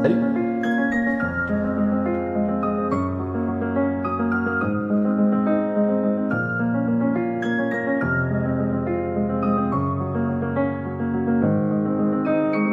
Salut.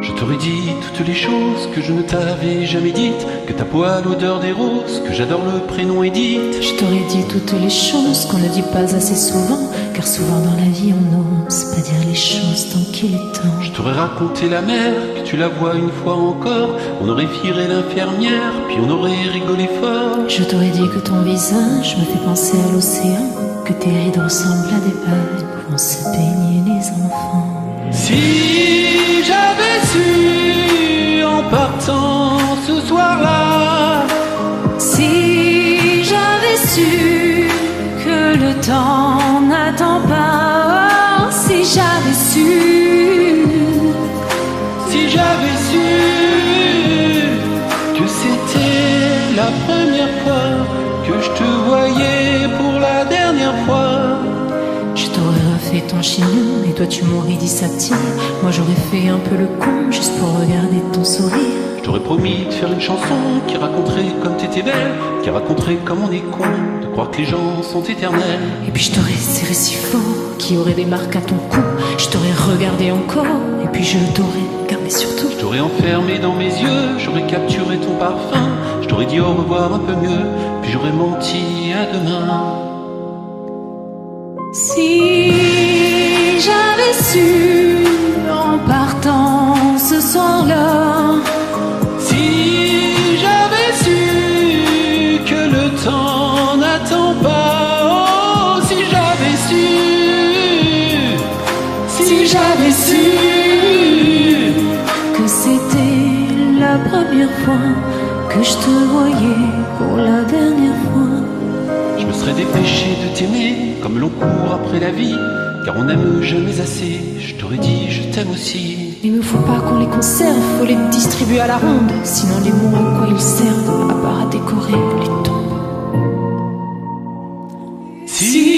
Je t'aurais dit toutes les choses que je ne t'avais jamais dites, que ta peau a l'odeur des roses, que j'adore le prénom Edith. Je t'aurais dit toutes les choses qu'on ne dit pas assez souvent, car souvent dans la vie on n'ose pas dire les choses tant qu'il est temps. Je t'aurais raconté la mer, que tu la vois une fois encore, on aurait viré l'infirmière, puis on aurait rigolé fort. Je t'aurais dit que ton visage me fait penser à l'océan, que tes rides ressemblent à des vagues où vont se baigner les enfants. Si j'avais su en partant ce soir-là, si j'avais su que le temps n'attend pas, oh, si j'avais su, si j'avais su que c'était la première fois que je te voyais pour la dernière fois. je t'aurais refait ton chignon et toi tu m'aurais dit ça tire. Moi j'aurais fait un peu le con juste pour regarder ton sourire. Je t'aurais promis de faire une chanson qui raconterait comme t'étais belle, qui raconterait comme on est con, de croire que les gens sont éternels. Et puis je t'aurais serré si fort qu'il y aurait des marques à ton cou. Je t'aurais regardé encore et puis je t'aurais gardé surtout. Je t'aurais enfermé dans mes yeux, j'aurais capturé ton parfum. Je t'aurais dit au revoir un peu mieux, puis j'aurais menti à demain. Si j'avais su en partant ce soir-là, Si j'avais su que le temps n'attend pas, oh, si j'avais su, si j'avais su que c'était la première fois que je te voyais pour la dernière fois. je me serais dépêché de t'aimer comme l'on court après la vie, car on n'aime jamais assez. Je t'aurais dit je t'aime aussi. Il ne faut pas qu'on les conserve, faut les distribuer à la ronde. Sinon les mots à quoi ils servent, à part à décorer les tombes. Si